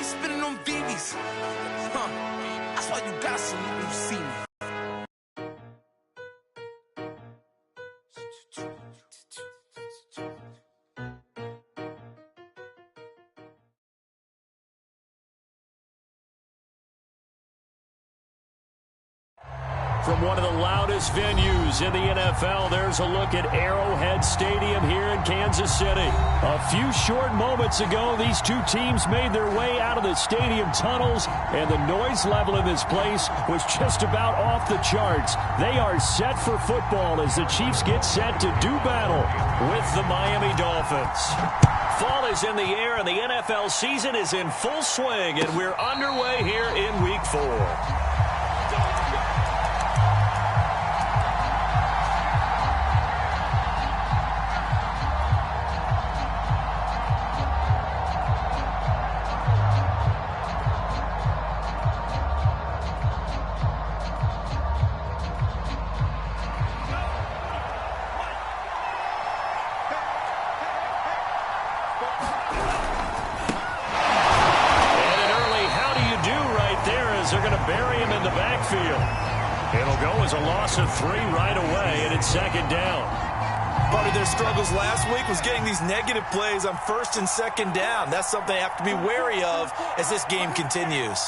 be spinning on BBs. Huh. That's why you got some when you see me. From one of the loudest venues in the NFL, there's a look at Arrowhead Stadium here in Kansas City. A few short moments ago, these two teams made their way out of the stadium tunnels, and the noise level in this place was just about off the charts. They are set for football as the Chiefs get set to do battle with the Miami Dolphins. Fall is in the air, and the NFL season is in full swing, and we're underway here in Week 4. They're going to bury him in the backfield. It'll go as a loss of 3 right away, and it's second down. Part of their struggles last week was getting these negative plays on first and second down. That's something they have to be wary of as this game continues.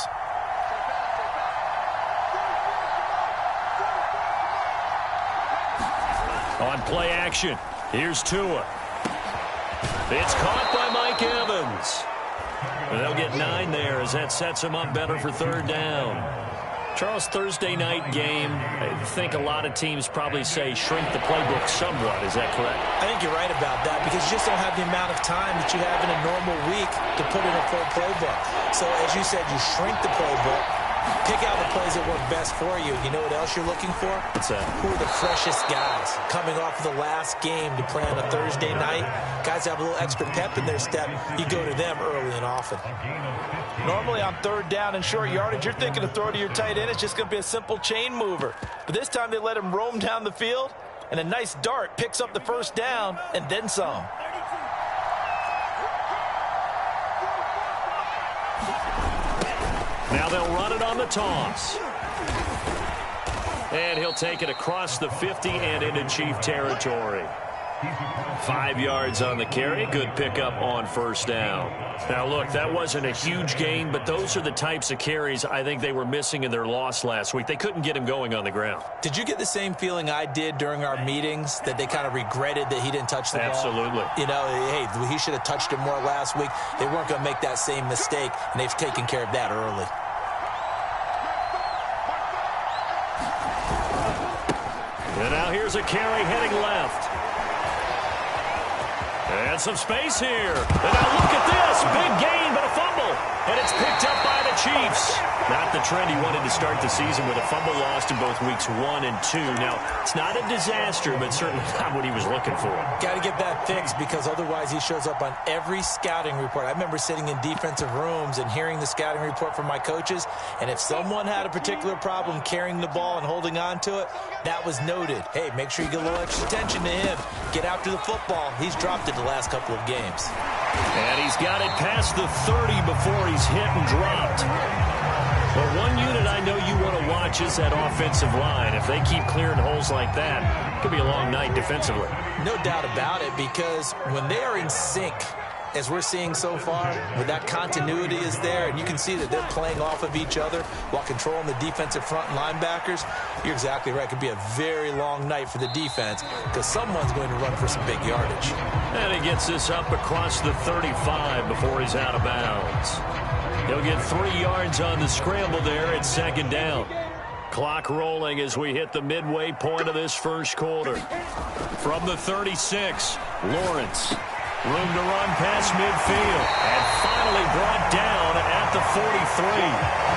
On play action, here's Tua. It's caught by Mike Evans. They'll get 9 there as that sets them up better for third down. Charles, Thursday night game, I think a lot of teams probably say shrink the playbook somewhat. Is that correct? I think you're right about that because you just don't have the amount of time that you have in a normal week to put in a full playbook. So as you said, you shrink the playbook, pick out the plays that work best for you. You know what else you're looking for? What's that? Who are the freshest guys coming off of the last game to play on a Thursday night? Guys have a little extra pep in their step. You go to them early and often. Normally on third down and short yardage, you're thinking to throw to your tight end. It's just going to be a simple chain mover. But this time they let him roam down the field, and a nice dart picks up the first down and then some. Now they'll run it on the toss. And he'll take it across the 50 and into Chief territory. 5 yards on the carry. Good pickup on first down. Now, look, that wasn't a huge gain, but those are the types of carries I think they were missing in their loss last week. They couldn't get him going on the ground. Did you get the same feeling I did during our meetings, that they kind of regretted that he didn't touch the ball? Absolutely. You know, hey, he should have touched it more last week. They weren't going to make that same mistake, and they've taken care of that early. And now here's a carry heading left. And some space here. And now look at this. Big gain, but a fumble. And it's picked up by the Chiefs. Not the trend he wanted to start the season with a fumble lost in both weeks 1 and 2. Now, it's not a disaster, but certainly not what he was looking for. Got to get that fixed because otherwise he shows up on every scouting report. I remember sitting in defensive rooms and hearing the scouting report from my coaches, and if someone had a particular problem carrying the ball and holding on to it, that was noted. Hey, make sure you get a little extra attention to him. Get after the football. He's dropped it the last couple of games. And he's got it past the 30 before he's hit and dropped. But one unit I know you want to watch is that offensive line. If they keep clearing holes like that, it could be a long night defensively. No doubt about it, because when they are in sync, as we're seeing so far, when that continuity is there, and you can see that they're playing off of each other while controlling the defensive front and linebackers, you're exactly right. It could be a very long night for the defense because someone's going to run for some big yardage. And he gets this up across the 35 before he's out of bounds. He'll get 3 yards on the scramble there at second down. Clock rolling as we hit the midway point of this first quarter. From the 36, Lawrence. Room to run past midfield. And finally brought down at the 43.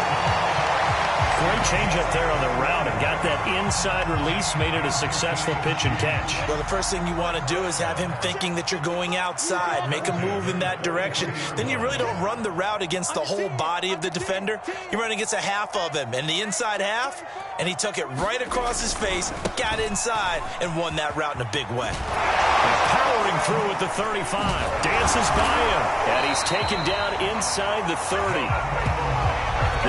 Great change up there on the route and got that inside release, made it a successful pitch and catch. Well, the first thing you want to do is have him thinking that you're going outside, make a move in that direction. Then you really don't run the route against the whole body of the defender. You run against a half of him, and the inside half, and he took it right across his face, got inside, and won that route in a big way. Powering through at the 35, dances by him, and he He's taken down inside the 30.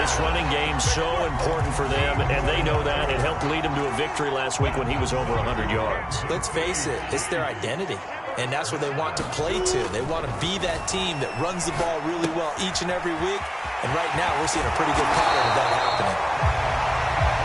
This running game's so important for them, and they know that. It helped lead them to a victory last week when he was over 100 yards. Let's face it, it's their identity, and that's what they want to play to. They want to be that team that runs the ball really well each and every week, and right now we're seeing a pretty good pattern of that happening.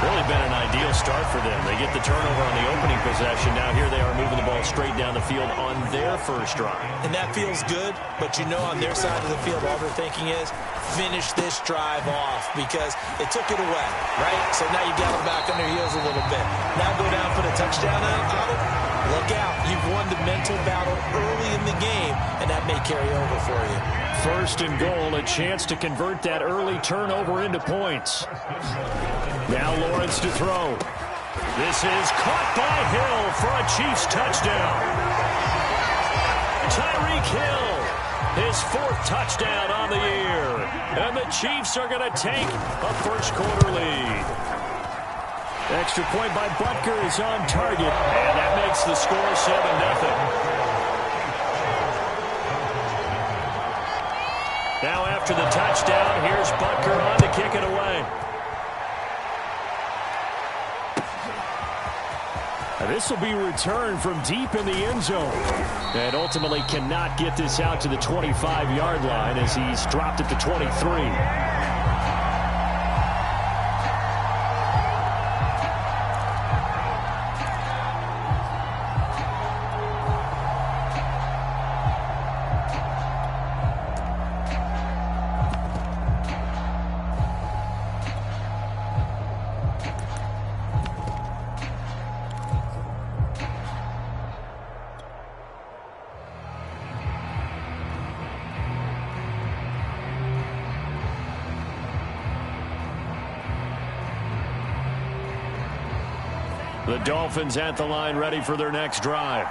Really been an ideal start for them. They get the turnover on the opening possession. Now here they are moving the ball straight down the field on their first drive. And that feels good, but you know on their side of the field all they're thinking is finish this drive off because they took it away, right? So now you got them back on their heels a little bit. Now go down, put a touchdown on it. Look out. You've won the mental battle early in the game, and that may carry over for you. First and goal, a chance to convert that early turnover into points. Now Lawrence to throw. This is caught by Hill for a Chiefs touchdown. Tyreek Hill, his 4th touchdown on the year. And the Chiefs are going to take a first quarter lead. Extra point by Butker is on target, and that makes the score 7-0. Now after the touchdown, here's Butker on to kick it away. This will be returned from deep in the end zone. And ultimately cannot get this out to the 25-yard line as he's dropped at the 23. The Dolphins at the line ready for their next drive.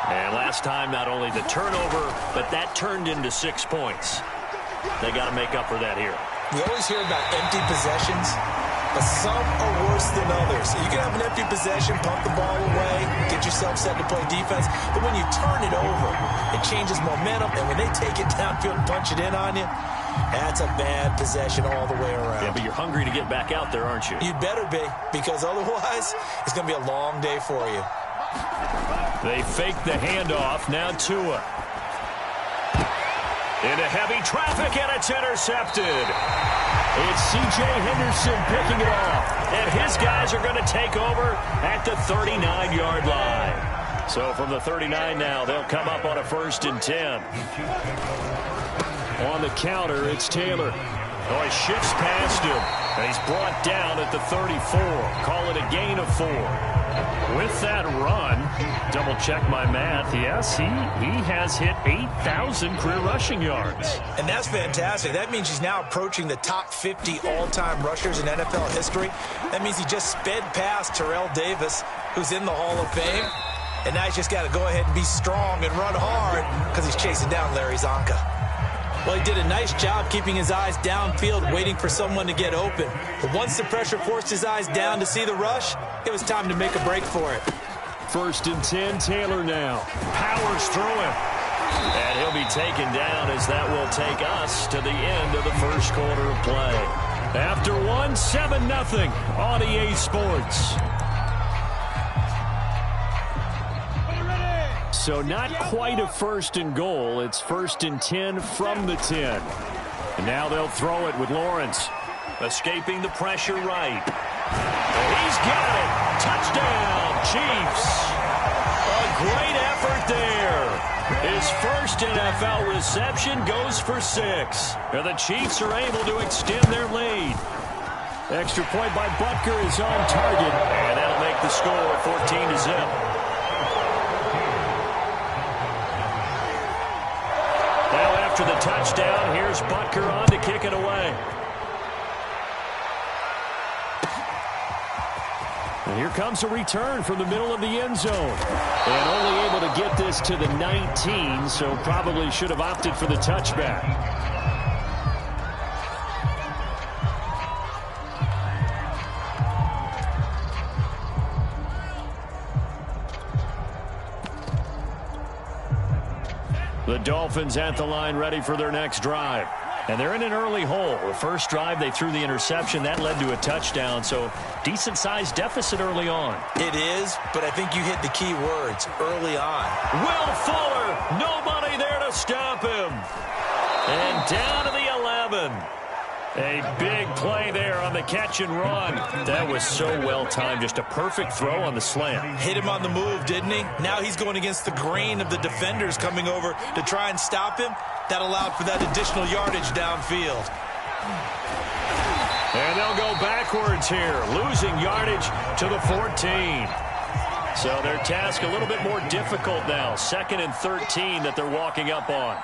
And last time, not only the turnover, but that turned into 6 points. They got to make up for that here. We always hear about empty possessions, but some are worse than others. You can have an empty possession, pump the ball away, get yourself set to play defense, but when you turn it over, it changes momentum, and when they take it downfield and punch it in on you, that's a bad possession all the way around. Yeah, but you're hungry to get back out there, aren't you? You'd better be, because otherwise, it's going to be a long day for you. They fake the handoff. Now Tua. Into heavy traffic, and it's intercepted. It's C.J. Henderson picking it off, and his guys are going to take over at the 39-yard line. So from the 39 now, they'll come up on a 1st and 10. On the counter, it's Taylor. Oh, he shifts past him, and he's brought down at the 34. Call it a gain of 4. With that run, double-check my math, yes, he has hit 8,000 career rushing yards. And that's fantastic. That means he's now approaching the top 50 all-time rushers in NFL history. That means he just sped past Terrell Davis, who's in the Hall of Fame. And now he's just got to go ahead and be strong and run hard because he's chasing down Larry Zonka. Well, he did a nice job keeping his eyes downfield, waiting for someone to get open. But once the pressure forced his eyes down to see the rush, it was time to make a break for it. 1st and 10, Taylor now. Powers through him. And he'll be taken down as that will take us to the end of the first quarter of play. After 7-0 on EA Sports. So not quite a 1st and goal. It's 1st and 10 from the 10. And now they'll throw it with Lawrence. Escaping the pressure right. He's got it. Touchdown, Chiefs. A great effort there. His first NFL reception goes for 6. And the Chiefs are able to extend their lead. Extra point by Butker is on target. And that'll make the score 14-0. After the touchdown, here's Butker on to kick it away. And here comes a return from the middle of the end zone. And only able to get this to the 19, so probably should have opted for the touchback. The Dolphins at the line ready for their next drive. And they're in an early hole. The first drive, they threw the interception. That led to a touchdown, so decent-sized deficit early on. It is, but I think you hit the key words, early on. Will Fuller, nobody there to stop him. And down to the 11. A big play there on the catch and run. That was so well-timed. Just a perfect throw on the slant. Hit him on the move, didn't he? Now he's going against the grain of the defenders coming over to try and stop him. That allowed for that additional yardage downfield. And they'll go backwards here, losing yardage to the 14. So their task a little bit more difficult now. 2nd and 13 that they're walking up on.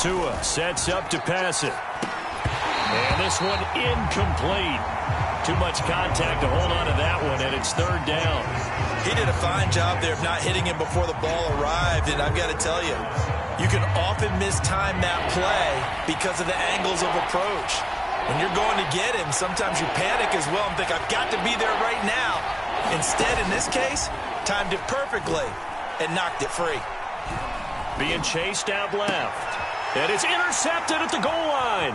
Tua sets up to pass it. And this one incomplete. Too much contact to hold on to that one, and it's 3rd down. He did a fine job there of not hitting him before the ball arrived, and I've got to tell you, you can often mistime that play because of the angles of approach. When you're going to get him, sometimes you panic as well and think, I've got to be there right now. Instead, in this case, timed it perfectly and knocked it free. Being chased out left. And it's intercepted at the goal line.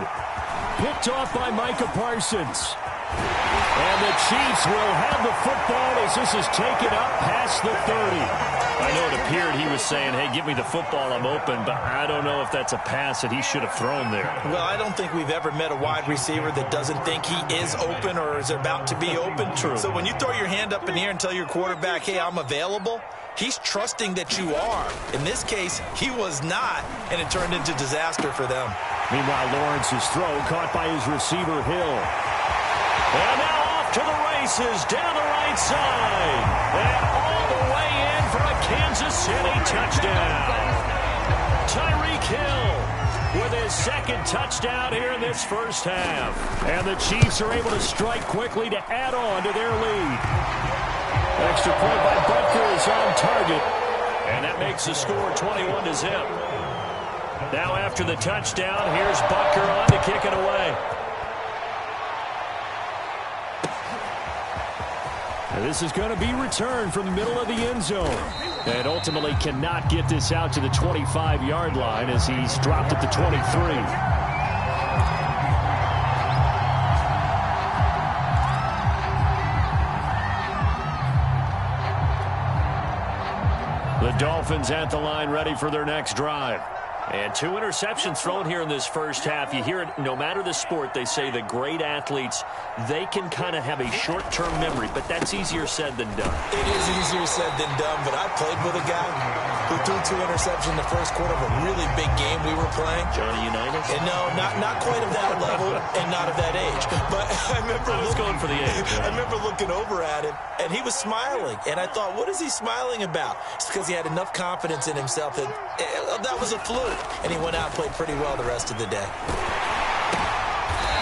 Picked off by Micah Parsons. And the Chiefs will have the football as this is taken up past the 30. I know it appeared he was saying, hey, give me the football, I'm open, but I don't know if that's a pass that he should have thrown there. Well, I don't think we've ever met a wide receiver that doesn't think he is open or is about to be open. True. So when you throw your hand up in the air and tell your quarterback, hey, I'm available, he's trusting that you are. In this case, he was not, and it turned into disaster for them. Meanwhile, Lawrence's throw caught by his receiver, Hill. And now off to the races, down the right side. And all the way in for a Kansas City touchdown. Tyreek Hill with his 2nd touchdown here in this first half. And the Chiefs are able to strike quickly to add on to their lead. Extra point by Butker is on target. And that makes the score 21-0. Now after the touchdown, here's Butker on to kick it away. And this is going to be returned from the middle of the end zone. And ultimately cannot get this out to the 25-yard line as he's dropped at the 23. The Dolphins at the line ready for their next drive. And 2 interceptions thrown here in this first half. You hear it, no matter the sport, they say the great athletes, they can kind of have a short-term memory, but that's easier said than done. It is easier said than done, but I played with a guy who threw 2 interceptions in the first quarter of a really big game we were playing. Johnny Unitas? And no, not quite of that level and not of that age. But I remember going for the age. I remember looking over at him, and he was smiling. And I thought, what is he smiling about? It's because he had enough confidence in himself that that was a fluke. And he went out and played pretty well the rest of the day.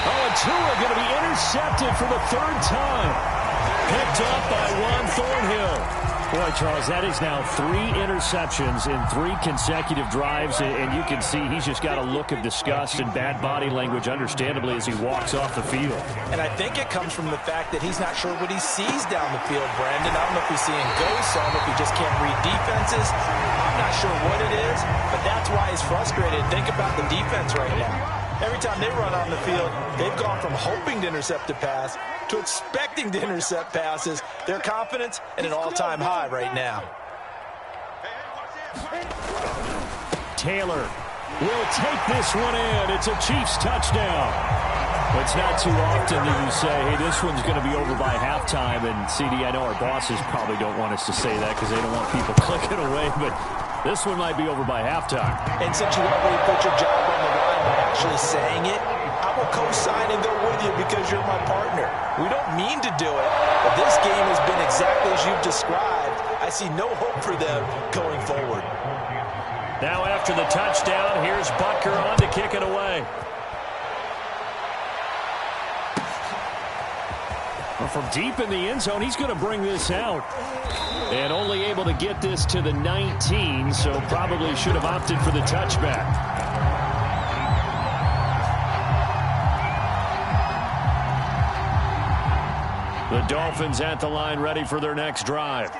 Oh, and Tua going to be intercepted for the 3rd time. Picked up by Juan Thornhill. Boy, Charles, that is now 3 interceptions in 3 consecutive drives, and you can see he's just got a look of disgust and bad body language, understandably, as he walks off the field. And I think it comes from the fact that he's not sure what he sees down the field, Brandon. I don't know if he's seeing ghosts. I don't know if he just can't read defenses. I'm not sure what it is, but that's why he's frustrated. Think about the defense right now. Every time they run on the field, they've gone from hoping to intercept a pass to expecting to intercept passes. Their confidence at an all-time high right now. Taylor will take this one in. It's a Chiefs touchdown. It's not too often that you say, hey, this one's going to be over by halftime. And, CD, I know our bosses probably don't want us to say that because they don't want people clicking away, but this one might be over by halftime. And since you already put your job on the line by actually saying it, I will co-sign and go with you because you're my partner. We don't mean to do it, but this game has been exactly as you've described. I see no hope for them going forward. Now after the touchdown, here's Butker on to kick it away. Well, from deep in the end zone, he's going to bring this out. And only able to get this to the 19, so probably should have opted for the touchback. The Dolphins at the line, ready for their next drive.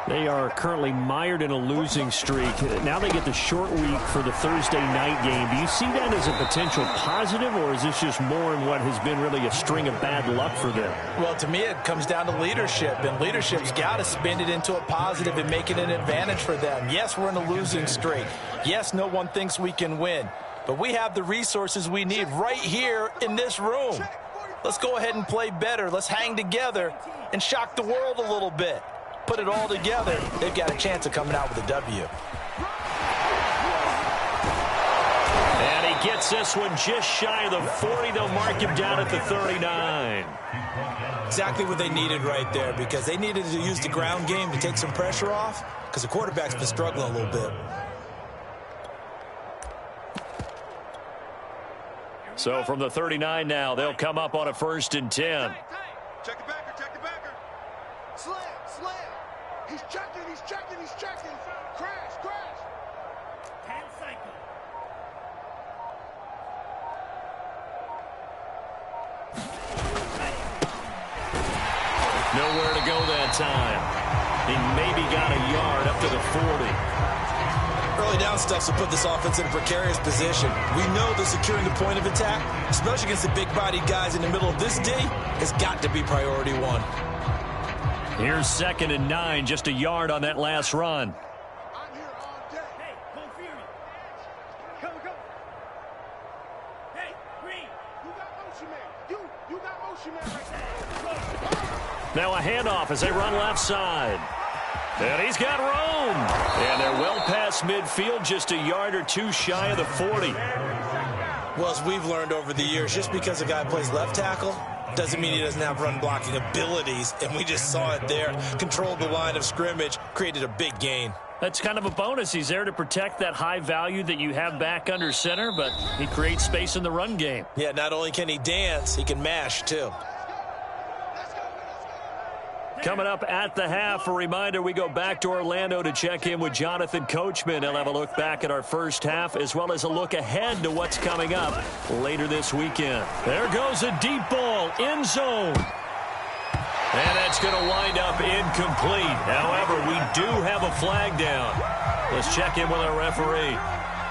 They are currently mired in a losing streak. Now they get the short week for the Thursday night game. Do you see that as a potential positive, or is this just more in what has been really a string of bad luck for them? Well, to me, it comes down to leadership, and leadership's got to spin it into a positive and make it an advantage for them. Yes, we're in a losing streak. Yes, no one thinks we can win, but we have the resources we need right here in this room. Let's go ahead and play better. Let's hang together and shock the world a little bit. Put it all together, they've got a chance of coming out with a W. And he gets this one just shy of the 40. They'll mark him down at the 39. Exactly what they needed right there, because they needed to use the ground game to take some pressure off, because the quarterback's been struggling a little bit. So from the 39 now, they'll come up on a 1st and 10. Check the backer, check the backer. Slam, slam. He's checking, he's checking, he's checking. Crash, crash. Hand cycle. Nowhere to go that time. He maybe got a yard up to the 40. Early down stuff will put this offense in a precarious position. We know that securing the point of attack, especially against the big-bodied guys in the middle of this D, has got to be priority one. Here's 2nd and 9, just a yard on that last run. I'm here all day. Hey, go Fury. Come, go. Hey, Green, you got motion man. You got motion man right there. Now a handoff as they run left side. And he's got room. And they're well past midfield, just a yard or two shy of the 40. Well, as we've learned over the years, just because a guy plays left tackle doesn't mean he doesn't have run blocking abilities. And we just saw it there. Controlled the line of scrimmage, created a big gain. That's kind of a bonus. He's there to protect that high value that you have back under center, but he creates space in the run game. Yeah, not only can he dance, he can mash too. Coming up at the half, a reminder, we go back to Orlando to check in with Jonathan Coachman. He'll have a look back at our first half as well as a look ahead to what's coming up later this weekend. There goes a deep ball, end zone. And that's going to wind up incomplete. However, we do have a flag down. Let's check in with our referee.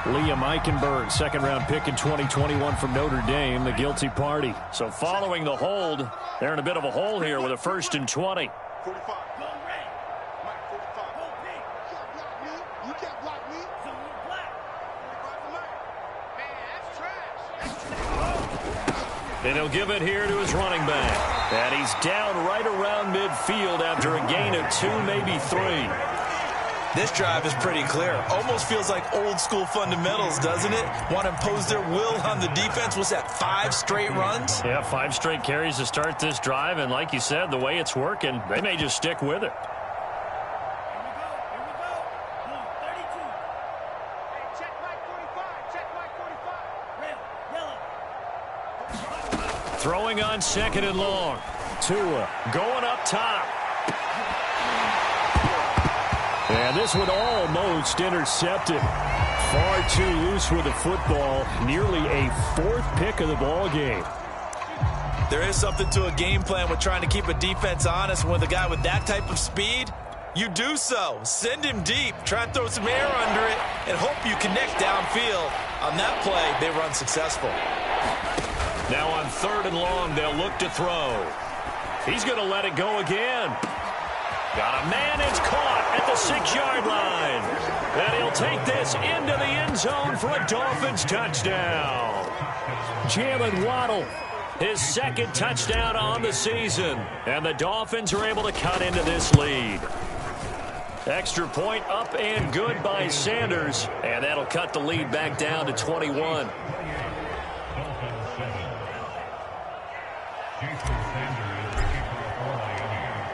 Liam Eichenberg, 2nd-round pick in 2021 from Notre Dame, the guilty party. So following the hold, they're in a bit of a hole here with a 1st and 20. 45. Go red. Mike, 45. Go pink. You can't block me. You can't block me. Zone black. 45 to Mike. Man, that's trash. And he'll give it here to his running back. And he's down right around midfield after a gain of 2, maybe 3. This drive is pretty clear. Almost feels like old school fundamentals, doesn't it? Want to impose their will on the defense. What's that, 5 straight runs? Yeah, 5 straight carries to start this drive. And like you said, the way it's working, they may just stick with it. Here we go. Blue, 32. Hey, check Mike 45. Check Mike 45. Red, yellow. Throwing on 2nd and long. Tua going up top. And this one almost intercepted. Far too loose with the football. Nearly a 4th pick of the ball game. There is something to a game plan with trying to keep a defense honest. With a guy with that type of speed, you do so. Send him deep. Try and throw some air under it and hope you connect downfield. On that play, they run successful. Now on 3rd and long, they'll look to throw. He's going to let it go again. Got a man, it's caught at the 6-yard line. And he'll take this into the end zone for a Dolphins touchdown. Jalen Waddle, his 2nd touchdown on the season. And the Dolphins are able to cut into this lead. Extra point up and good by Sanders. And that'll cut the lead back down to 21.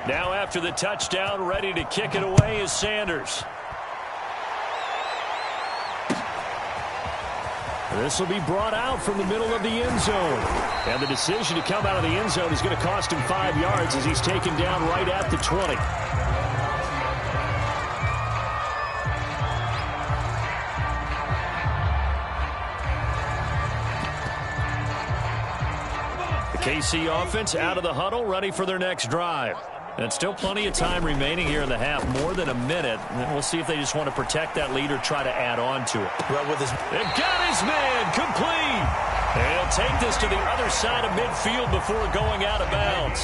Now after the touchdown, ready to kick it away is Sanders. This will be brought out from the middle of the end zone. And the decision to come out of the end zone is going to cost him 5 yards as he's taken down right at the 20. KC offense out of the huddle, ready for their next drive. And still plenty of time remaining here in the half, more than a minute. And we'll see if they just want to protect that lead or try to add on to it. Well, with his... They've got his man complete. And he'll take this to the other side of midfield before going out of bounds.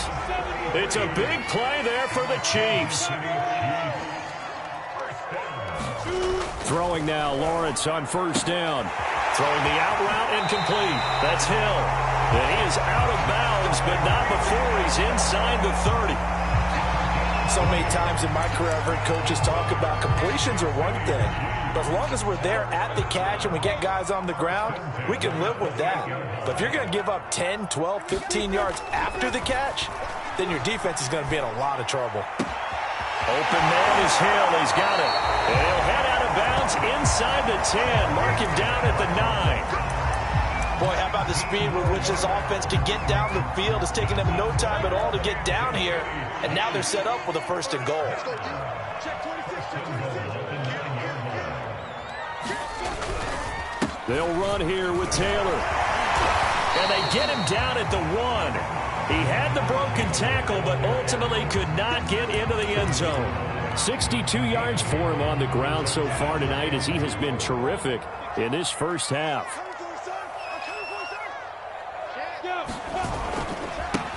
It's a big play there for the Chiefs. Throwing now, Lawrence on first down. Throwing the out route incomplete. That's Hill. And he is out of bounds, but not before he's inside the 30. So many times in my career, I've heard coaches talk about completions are one thing. But as long as we're there at the catch and we get guys on the ground, we can live with that. But if you're going to give up 10, 12, 15 yards after the catch, then your defense is going to be in a lot of trouble. Open man is Hill. He's got it. And he'll head out of bounds inside the 10. Mark him down at the 9. Boy, how about the speed with which this offense can get down the field? It's taking them no time at all to get down here. And now they're set up with a 1st and goal. They'll run here with Taylor. And they get him down at the 1. He had the broken tackle, but ultimately could not get into the end zone. 62 yards for him on the ground so far tonight, as he has been terrific in this first half.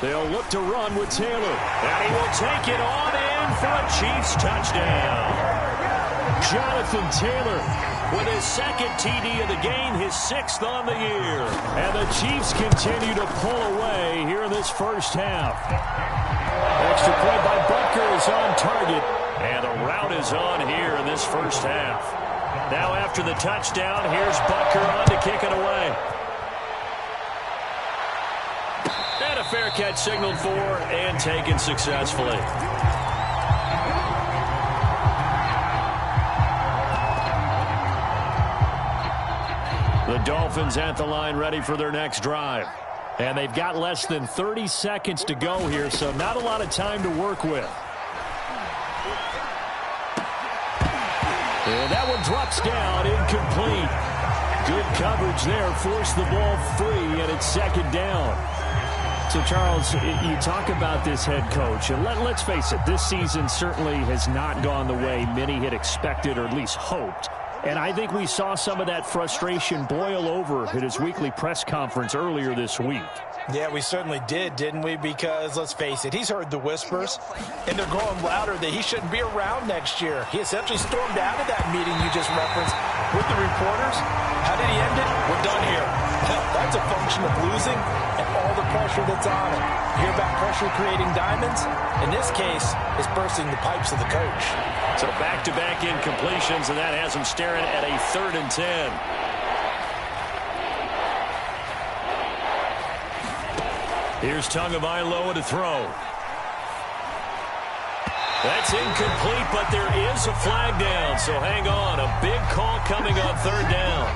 They'll look to run with Taylor. And he will take it on in for a Chiefs touchdown. Jonathan Taylor with his 2nd TD of the game, his 6th on the year. And the Chiefs continue to pull away here in this first half. Extra point by Butker is on target. And the route is on here in this first half. Now after the touchdown, here's Butker on to kick it away. And a fair catch signaled for and taken successfully. The Dolphins at the line, ready for their next drive. And they've got less than 30 seconds to go here, so not a lot of time to work with. And that one drops down, incomplete. Good coverage there, forced the ball free, and it's 2nd down. So, Charles, you talk about this head coach, and let's face it, this season certainly has not gone the way many had expected or at least hoped. And I think we saw some of that frustration boil over at his weekly press conference earlier this week. Yeah, we certainly did, didn't we? Because, let's face it, he's heard the whispers, and they're growing louder that he shouldn't be around next year. He essentially stormed out of that meeting you just referenced with the reporters. How did he end it? We're done here. Well, that's a function of losing and all the pressure that's on him. You hear about pressure creating diamonds? In this case, it's bursting the pipes of the coach. So back-to-back incompletions, and that has him staring at a 3rd and 10. Here's Tagovailoa to throw. That's incomplete, but there is a flag down, so hang on. A big call coming on 3rd down.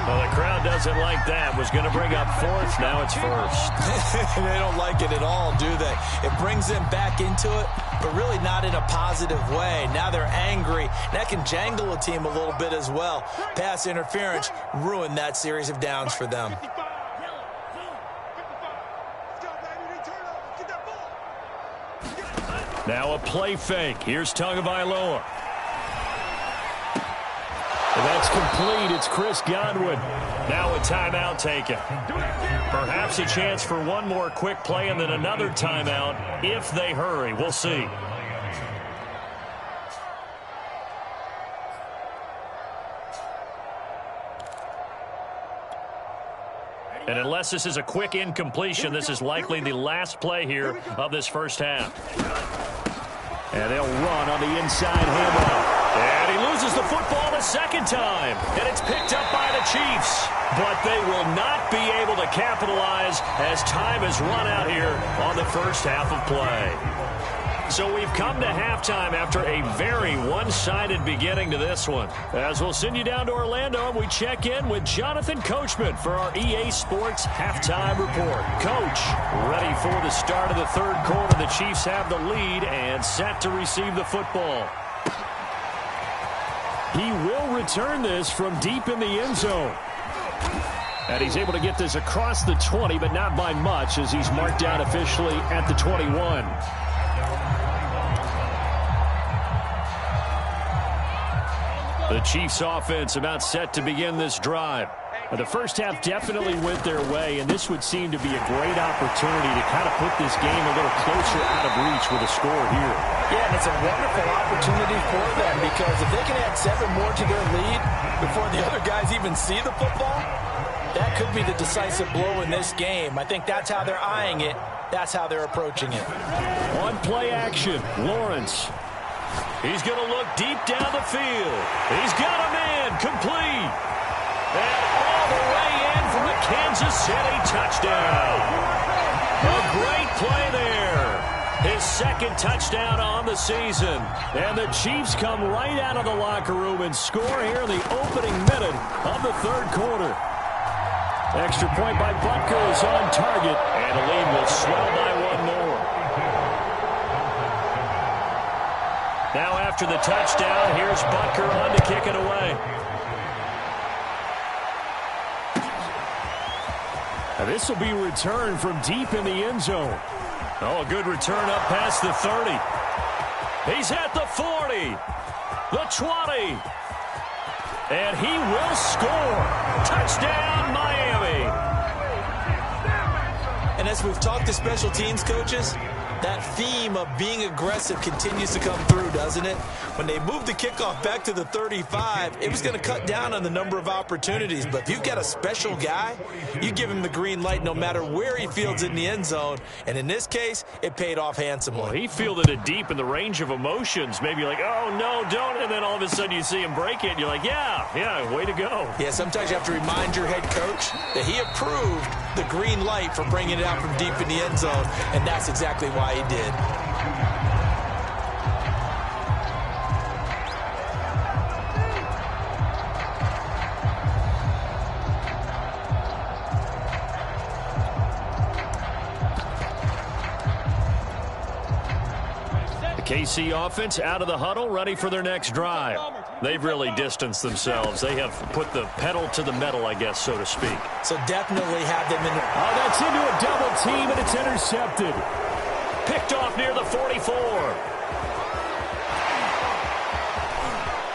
Well, the crowd doesn't like that. Was going to bring up 4th. Now it's 1st. They don't like it at all, do they? It brings them back into it, but really not in a positive way. Now they're angry. That can jangle a team a little bit as well. Pass interference ruined that series of downs for them. Now a play fake. Here's Tagovailoa. That's complete. It's Chris Godwin. Now a timeout taken. Perhaps a chance for one more quick play and then another timeout if they hurry. We'll see. And unless this is a quick incompletion, this is likely the last play here of this first half. And they'll run on the inside handoff. And he loses the football the 2nd time. And it's picked up by the Chiefs. But they will not be able to capitalize as time has run out here on the first half of play. So we've come to halftime after a very one-sided beginning to this one. As we'll send you down to Orlando, and we check in with Jonathan Coachman for our EA Sports Halftime Report. Coach, ready for the start of the 3rd quarter. The Chiefs have the lead and set to receive the football. He will return this from deep in the end zone. And he's able to get this across the 20, but not by much, as he's marked down officially at the 21. The Chiefs offense about set to begin this drive. The first half definitely went their way, and this would seem to be a great opportunity to kind of put this game a little closer out of reach with a score here. Yeah, and it's a wonderful opportunity for them, because if they can add 7 more to their lead before the other guys even see the football, that could be the decisive blow in this game. I think that's how they're eyeing it. That's how they're approaching it. On play action, Lawrence. He's going to look deep down the field. He's got a man complete. And all the way in for a Kansas City touchdown. A great play there. His second touchdown on the season. And the Chiefs come right out of the locker room and score here in the opening minute of the third quarter. Extra point by Butker is on target, and the lead will swell by 1 more. Now after the touchdown, here's Butker on to kick it away. Now this will be returned from deep in the end zone. Oh, a good return up past the 30. He's at the 40, the 20. And he will score. Touchdown, Miami. And as we've talked to special teams coaches, that theme of being aggressive continues to come through, doesn't it? When they moved the kickoff back to the 35, it was going to cut down on the number of opportunities. But if you've got a special guy, you give him the green light no matter where he fields in the end zone. And in this case, it paid off handsomely. Well, he fielded it deep in the range of emotions. Maybe like, oh, no, don't. And then all of a sudden you see him break it. And you're like, yeah, way to go. Yeah, sometimes you have to remind your head coach that he approved the green light for bringing it out from deep in the end zone. And that's exactly why he did. The KC offense out of the huddle, ready for their next drive. They've really distanced themselves. They have put the pedal to the metal, I guess, so to speak. So definitely have them in. Oh, that's into a double team, and it's intercepted. Picked off near the 44.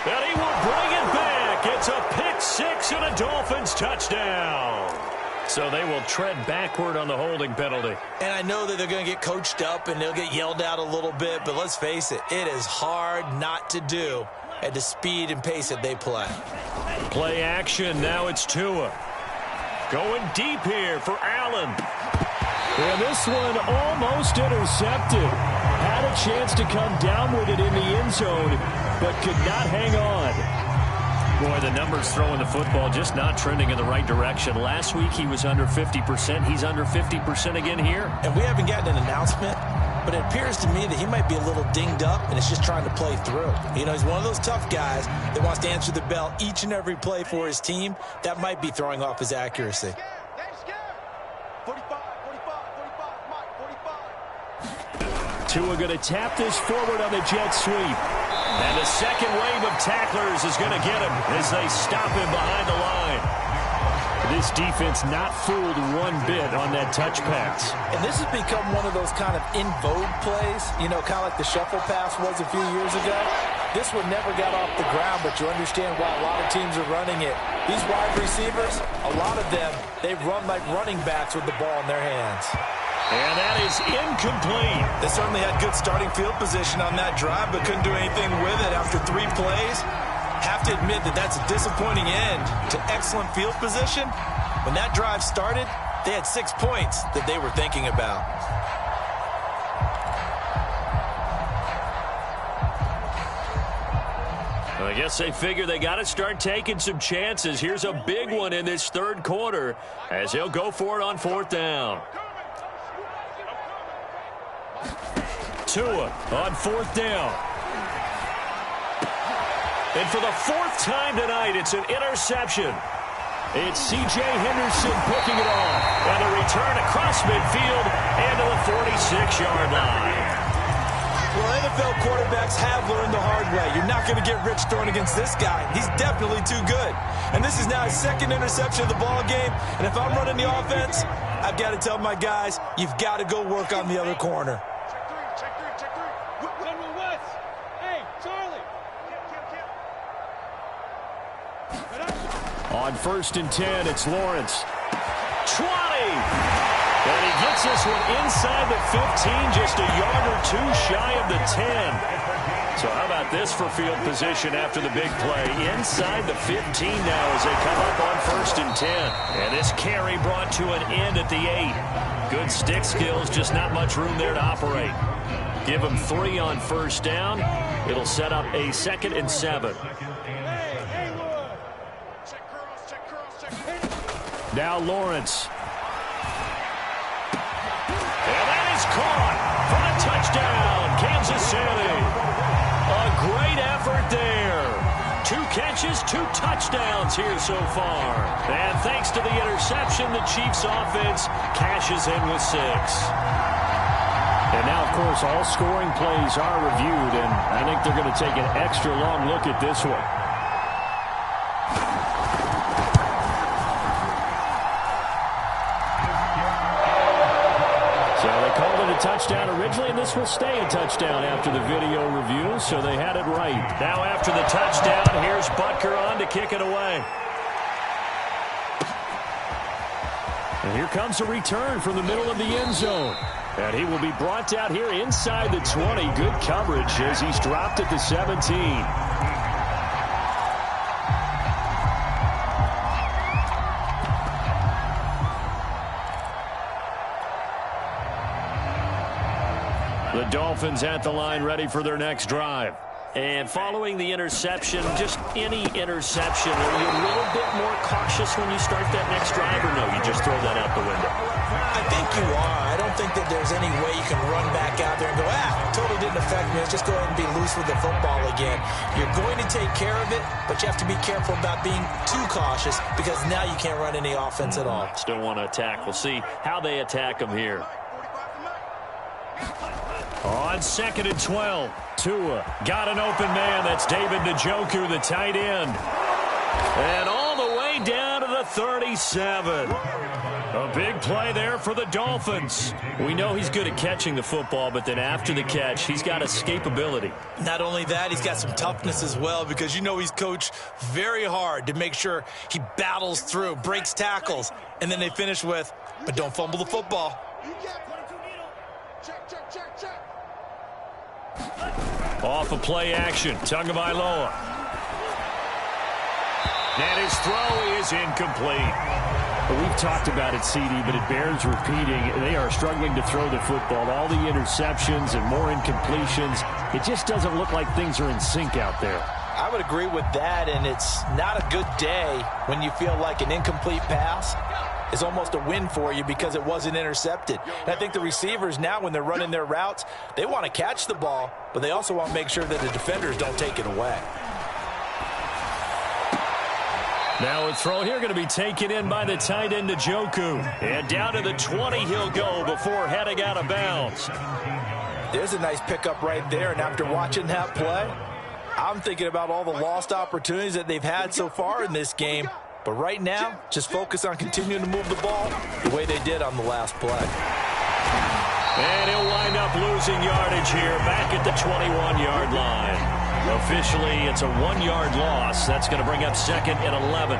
And he will bring it back. It's a pick six and a Dolphins touchdown. So they will tread backward on the holding penalty. And I know that they're going to get coached up and they'll get yelled at a little bit, but let's face it, it is hard not to do at the speed and pace that they play. Play action. Now it's Tua. Going deep here for Allen. And this one almost intercepted. Had a chance to come down with it in the end zone, but could not hang on. Boy, the numbers throwing the football just not trending in the right direction. Last week he was under 50%. He's under 50% again here. And we haven't gotten an announcement, but it appears to me that he might be a little dinged up and it's just trying to play through. You know, he's one of those tough guys that wants to answer the bell each and every play for his team. That might be throwing off his accuracy. 45, Mike, 45. Tua going to tap this forward on the jet sweep. And the second wave of tacklers is going to get him as they stop him behind the line. This defense not fooled one bit on that touch pass. And this has become one of those kind of in vogue plays, you know, kind of like the shuffle pass was a few years ago. This one never got off the ground, but you understand why a lot of teams are running it. These wide receivers, a lot of them, they run like running backs with the ball in their hands. And that is incomplete. They certainly had good starting field position on that drive, but couldn't do anything with it after 3 plays. Have to admit that that's a disappointing end to excellent field position. When that drive started, they had 6 points that they were thinking about. I guess they figure they got to start taking some chances. Here's a big one in this third quarter as they'll go for it on 4th down. Tua on 4th down. And for the 4th time tonight, it's an interception. It's C.J. Henderson picking it off. And a return across midfield and to the 46-yard line. Well, NFL quarterbacks have learned the hard way. You're not going to get rich throwing against this guy. He's definitely too good. And this is now his second interception of the ball game. And if I'm running the offense, I've got to tell my guys, you've got to go work on the other corner. Check three. Run with Wes. Hey, Charlie. On 1st and 10, it's Lawrence. 20! And he gets this one inside the 15, just a yard or two shy of the 10. So how about this for field position after the big play? Inside the 15 now as they come up on 1st and 10. And this carry brought to an end at the 8. Good stick skills, just not much room there to operate. Give him 3 on 1st down. It'll set up a 2nd and 7. Now Lawrence. And that is caught for the touchdown, Kansas City. A great effort there. 2 catches, 2 touchdowns here so far. And thanks to the interception, the Chiefs offense cashes in with 6. And now, of course, all scoring plays are reviewed, and I think they're going to take an extra long look at this one. Touchdown originally, and this will stay a touchdown after the video review, so they had it right. Now after the touchdown, here's Butker on to kick it away. And here comes a return from the middle of the end zone. And he will be brought down here inside the 20. Good coverage as he's dropped at the 17. The Dolphins at the line ready for their next drive. And following the interception, just any interception, are you a little bit more cautious when you start that next drive, or no, you just throw that out the window? I think you are. I don't think that there's any way you can run back out there and go, totally didn't affect me. Let's just go ahead and be loose with the football again. You're going to take care of it, but you have to be careful about being too cautious because now you can't run any offense at all. Still want to attack. We'll see how they attack them here. On 2nd and 12, Tua got an open man. That's David Njoku, the tight end. And all the way down to the 37. A big play there for the Dolphins. We know he's good at catching the football, but then after the catch, he's got escapability. Not only that, he's got some toughness as well because you know he's coached very hard to make sure he battles through, breaks tackles, and then they finish with, but don't fumble the football. Check. Off of play action, Tagovailoa. And his throw is incomplete. Well, we've talked about it, CD, but it bears repeating. They are struggling to throw the football. All the interceptions and more incompletions. It just doesn't look like things are in sync out there. I would agree with that, and it's not a good day when you feel like an incomplete pass is almost a win for you because it wasn't intercepted. And I think the receivers now, when they're running their routes, they want to catch the ball, but they also want to make sure that the defenders don't take it away. Now a throw here going to be taken in by the tight end Njoku. And down to the 20 he'll go before heading out of bounds. There's a nice pickup right there, and after watching that play, I'm thinking about all the lost opportunities that they've had so far in this game. But right now, just focus on continuing to move the ball the way they did on the last play. And he'll wind up losing yardage here back at the 21-yard line. Officially, it's a 1-yard loss. That's going to bring up 2nd and 11.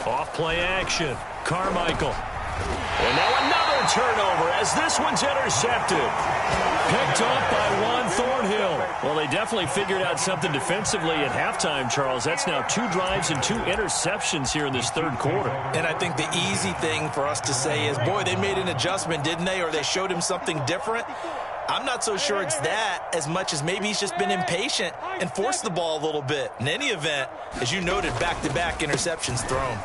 Off play action. Carmichael. And now another turnover as this one's intercepted. Picked off by Juan Thornhill. Well, they definitely figured out something defensively at halftime, Charles. That's now 2 drives and 2 interceptions here in this third quarter. And I think the easy thing for us to say is, boy, they made an adjustment, didn't they? Or they showed him something different. I'm not so sure it's that as much as maybe he's just been impatient and forced the ball a little bit. In any event, as you noted, back-to-back interceptions thrown.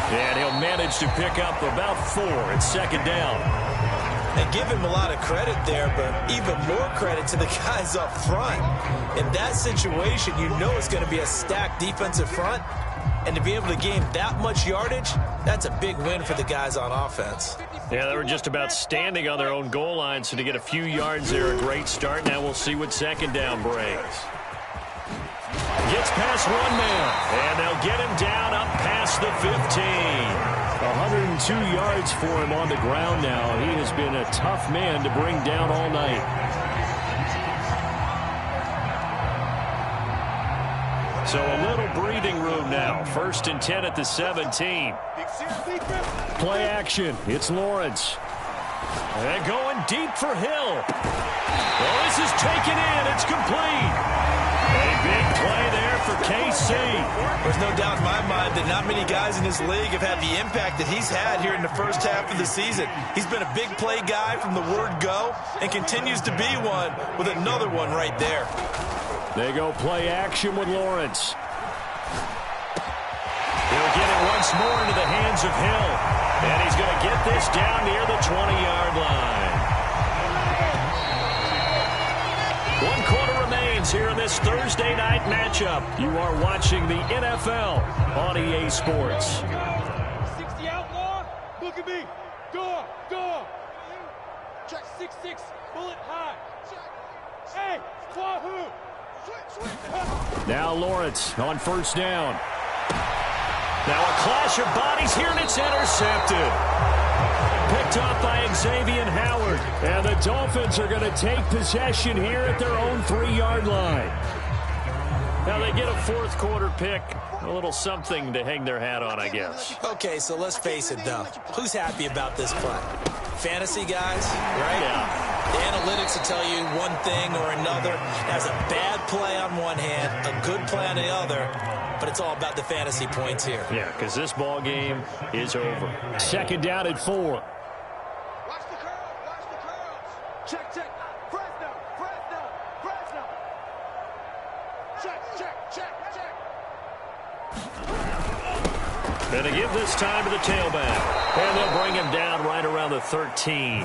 And he'll manage to pick up about 4 at 2nd down. And give him a lot of credit there, but even more credit to the guys up front. In that situation, you know it's going to be a stacked defensive front. And to be able to gain that much yardage, that's a big win for the guys on offense. Yeah, they were just about standing on their own goal line, so to get a few yards there, a great start. Now we'll see what second down brings. Gets past one man, and they'll get him down up past the 15. 102 yards for him on the ground now. He has been a tough man to bring down all night. So a little breathing room now. 1st and 10 at the 17. Play action. It's Lawrence. And going deep for Hill. Well, this is taken in. It's complete. A big play there for KC. There's no doubt in my mind that not many guys in this league have had the impact that he's had here in the first half of the season. He's been a big play guy from the word go and continues to be one with another one right there. They go play action with Lawrence. He'll get it once more into the hands of Hill. And he's going to get this down near the 20-yard line. 1 quarter remains here in this Thursday night matchup. You are watching the NFL on EA Sports. 60 outlaw, look at me. Door. Check 6'6", bullet high. Hey, Wahoo. Now Lawrence on 1st down. Now a clash of bodies here, and it's intercepted. Picked up by Xavier Howard. And the Dolphins are going to take possession here at their own 3-yard line. Now they get a 4th quarter pick. A little something to hang their hat on, I guess. Okay, so let's face it, though. Who's happy about this play? Fantasy guys, right? Yeah. The analytics will tell you one thing or another. That's a bad play on one hand, a good play on the other, but it's all about the fantasy points here. Yeah, because this ball game is over. 2nd down at 4. Watch the curls. Check. Fresno. Check. And they give this time to the tailback. And they'll bring him down right around the 13.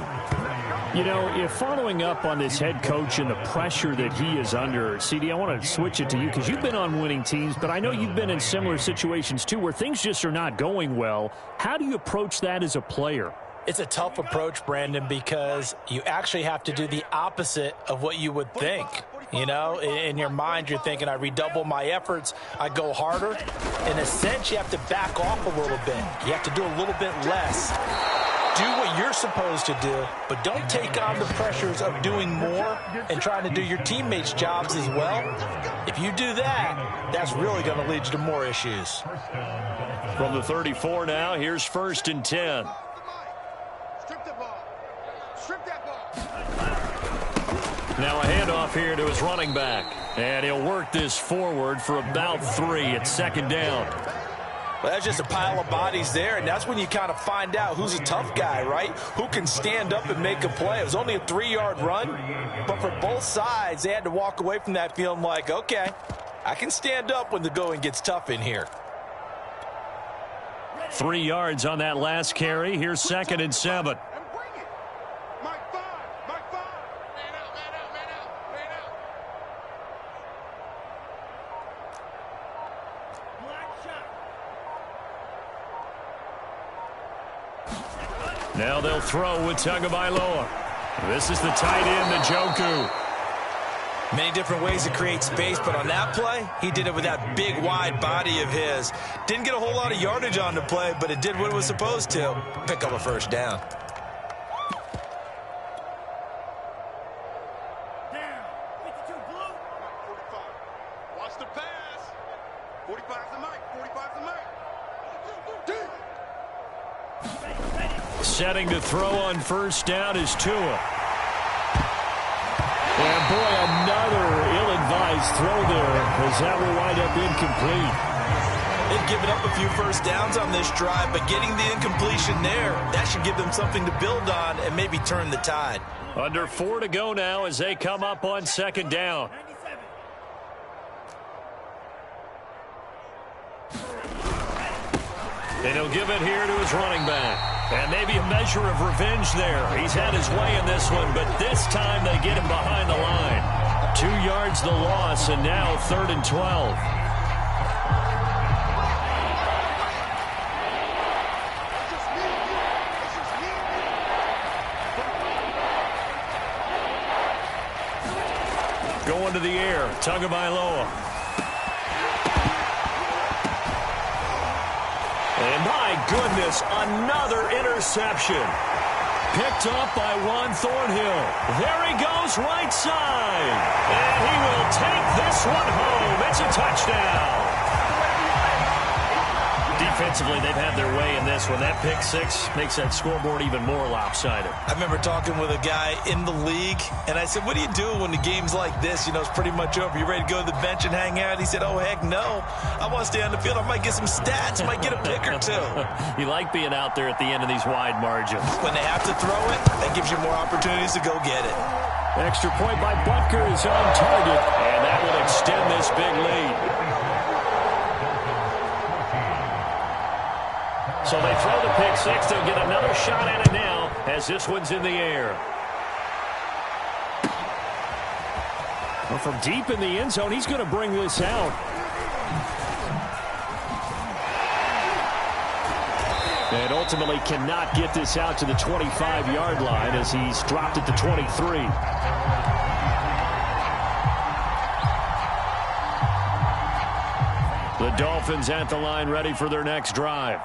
You know, if following up on this head coach and the pressure that he is under, CD, I want to switch it to you because you've been on winning teams, but I know you've been in similar situations too where things just are not going well. How do you approach that as a player? It's a tough approach, Brandon, because you actually have to do the opposite of what you would think. You know, in your mind, you're thinking, I redouble my efforts, I go harder. In a sense, you have to back off a little bit. You have to do a little bit less. Do what you're supposed to do, but don't take on the pressures of doing more and trying to do your teammates' jobs as well. If you do that, that's really going to lead you to more issues. From the 34 now, here's 1st and 10. Strip that ball. Now a handoff here to his running back. And he'll work this forward for about 3 at 2nd down. Well, that's just a pile of bodies there, and that's when you kind of find out who's a tough guy, right? Who can stand up and make a play. It was only a 3-yard run, but for both sides, they had to walk away from that feeling like, okay, I can stand up when the going gets tough in here. 3 yards on that last carry. Here's 2nd and 7. Now they'll throw with Tagovailoa. This is the tight end, Njoku. Many different ways to create space, but on that play, he did it with that big, wide body of his. Didn't get a whole lot of yardage on the play, but it did what it was supposed to. Pick up a 1st down. Down. 52 blue. 45. Watch the pass. 45's the mic. 45's the mic. Setting to throw on 1st down is Tua. And boy, another ill-advised throw there as that will wind up incomplete. They've given up a few 1st downs on this drive, but getting the incompletion there, that should give them something to build on and maybe turn the tide. Under 4 to go now as they come up on 2nd down. And he'll give it here to his running back. And maybe a measure of revenge there. He's had his way in this one, but this time they get him behind the line. 2 yards the loss, and now 3rd and 12. Going to the air. Tagovailoa. And my goodness, another interception. Picked up by Juan Thornhill. There he goes, right side. And he will take this one home. It's a touchdown. Defensively, they've had their way in this one. That pick six makes that scoreboard even more lopsided. I remember talking with a guy in the league, and I said, what do you do when the game's like this? You know, it's pretty much over. You ready to go to the bench and hang out? He said, oh, heck no. I want to stay on the field. I might get some stats. I might get a pick or two. You like being out there at the end of these wide margins. When they have to throw it, that gives you more opportunities to go get it. Extra point by Butker is on target, and that will extend this big lead. So they throw the pick six. They'll get another shot at it now as this one's in the air. Well, from deep in the end zone, he's going to bring this out. And ultimately cannot get this out to the 25-yard line as he's dropped it to 23. The Dolphins at the line ready for their next drive.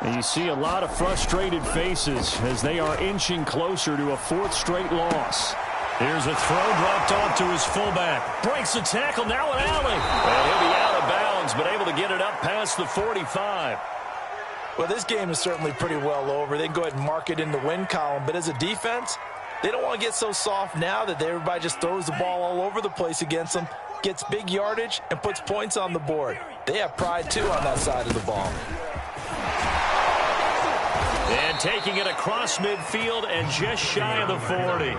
And you see a lot of frustrated faces as they are inching closer to a fourth straight loss. Here's a throw dropped off to his fullback. Breaks the tackle, now an alley. And he'll be out of bounds, but able to get it up past the 45. Well, this game is certainly pretty well over. They can go ahead and mark it in the win column. But as a defense, they don't want to get so soft now that everybody just throws the ball all over the place against them, gets big yardage, and puts points on the board. They have pride, too, on that side of the ball. And taking it across midfield and just shy of the 40.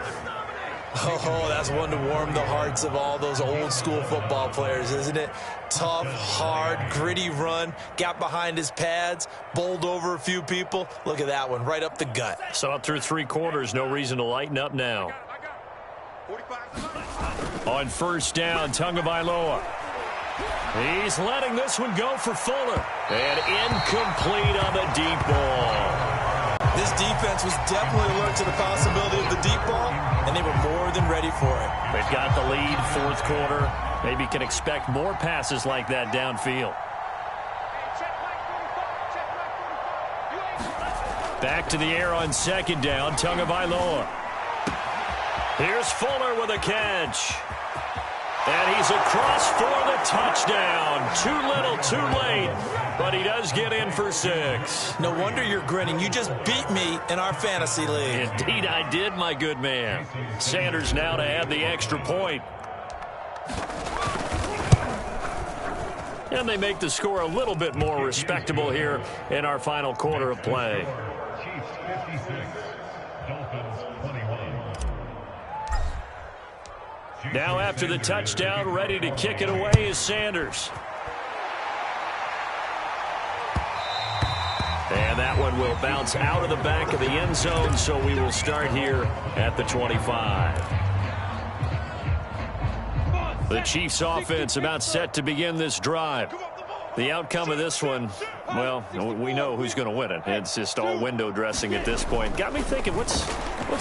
Oh, that's one to warm the hearts of all those old school football players, isn't it? Tough, hard, gritty run, got behind his pads, bowled over a few people. Look at that one, right up the gut. So up through three quarters, no reason to lighten up now. On first down, Tagovailoa. He's letting this one go for Fuller. And incomplete on the deep ball. This defense was definitely alert to the possibility of the deep ball, and they were more than ready for it. They've got the lead, fourth quarter. Maybe can expect more passes like that downfield. Back to the air on second down, Tagovailoa. Here's Fuller with a catch. And he's across for the touchdown. Too little, too late. But he does get in for 6. No wonder you're grinning. You just beat me in our fantasy league. Indeed I did, my good man. Sanders now to add the extra point. And they make the score a little bit more respectable here in our final quarter of play. Now after the touchdown, ready to kick it away is Sanders. And that one will bounce out of the back of the end zone, so we will start here at the 25. The Chiefs offense about set to begin this drive. The outcome of this one, well, we know who's going to win it. It's just all window dressing at this point. Got me thinking, what's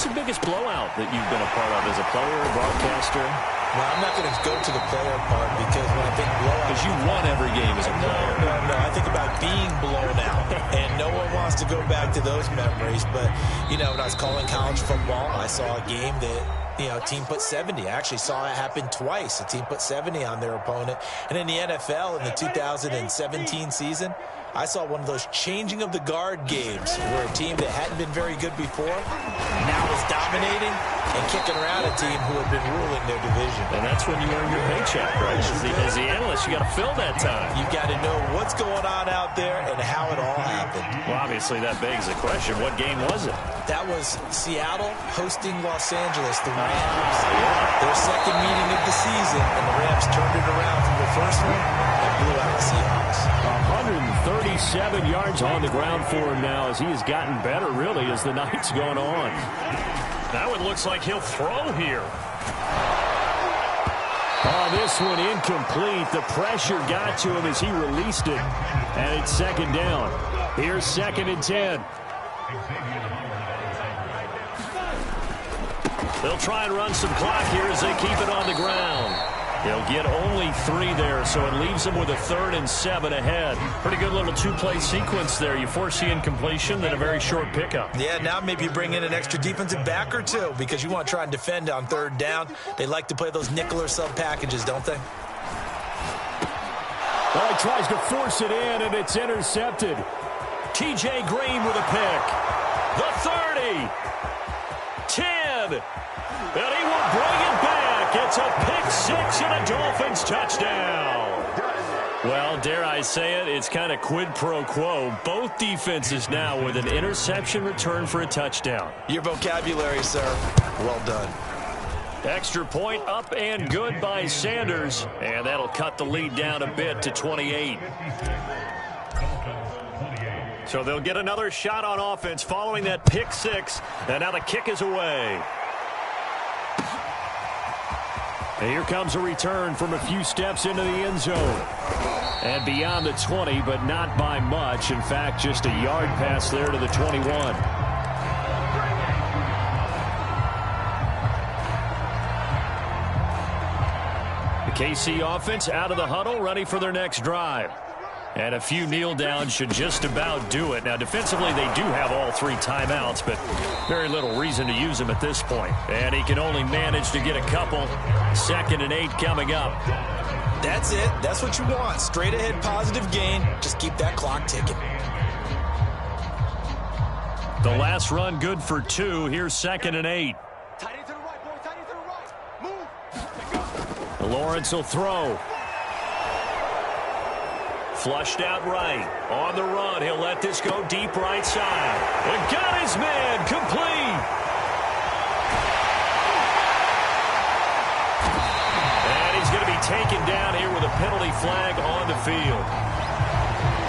the biggest blowout that you've been a part of as a player or broadcaster? Well, I'm not going to go to the player part because when I think blowout... Because you won every game as a player. No. I think about being blown out. And no one wants to go back to those memories. But, you know, when I was calling college football, I saw a game that... You know, a team put 70. I actually saw it happen twice. A team put 70 on their opponent. And in the NFL, in the 2017 season, I saw one of those changing of the guard games where a team that hadn't been very good before now is dominating and kicking around a team who had been ruling their division. And that's when you earn your paycheck, right? As the analyst, you got to fill that time. You've got to know what's going on out there and how it all happened. Well, obviously, that begs the question, what game was it? That was Seattle hosting Los Angeles, the Rams. Their second meeting of the season, and the Rams turned it around from the first one and blew out the Seahawks. 137 yards on the ground for him now as he has gotten better, really, as the night's gone on. That one looks like he'll throw here. Oh, this one incomplete. The pressure got to him as he released it. And it's second down. Here's 2nd and 10. They'll try and run some clock here as they keep it on the ground. They'll get only 3 there, so it leaves them with a 3rd and 7 ahead. Pretty good little 2-play sequence there. You force the incompletion, then a very short pickup. Yeah, now maybe you bring in an extra defensive back or 2 because you want to try and defend on 3rd down. They like to play those nickel or sub packages, don't they? Well, he tries to force it in, and it's intercepted. T.J. Green with a pick. The 30. 10. And he will bring it back. It's a pick 6 and a Dolphins touchdown. Well, dare I say it, it's kind of quid pro quo. Both defenses now with an interception return for a touchdown. Your vocabulary, sir. Well done. Extra point up and good by Sanders. And that'll cut the lead down a bit to 28. So they'll get another shot on offense following that pick 6. And now the kick is away. And here comes a return from a few steps into the end zone. And beyond the 20, but not by much. In fact, just a yard pass there to the 21. The KC offense out of the huddle, ready for their next drive. And a few kneel downs should just about do it. Now, defensively, they do have all 3 timeouts, but very little reason to use them at this point. And he can only manage to get a couple. 2nd and 8 coming up. That's it. That's what you want. Straight ahead positive gain. Just keep that clock ticking. The last run good for 2. Here's 2nd and 8. Tight end to the right, boy. Tight end to the right. Move. Lawrence will throw. Flushed out right. On the run. He'll let this go deep right side. And got his man. Complete. And he's going to be taken down here with a penalty flag on the field.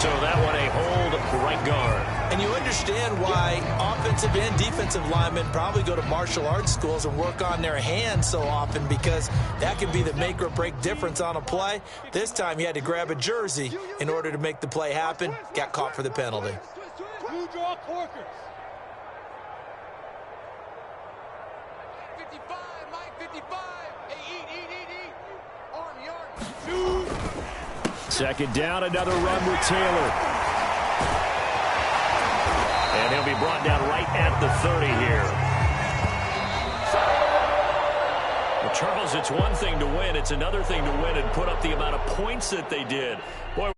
So that one a hold right guard. And you understand why offensive and defensive linemen probably go to martial arts schools and work on their hands so often, because that can be the make or break difference on a play. This time he had to grab a jersey in order to make the play happen. Got caught for the penalty. You draw corkers. Mike 55, Mike 55. Hey, eat. Arm yard. Shoot. 2nd down, another run with Taylor. And he'll be brought down right at the 30 here. Well, Charles, it's one thing to win. It's another thing to win and put up the amount of points that they did. Boy,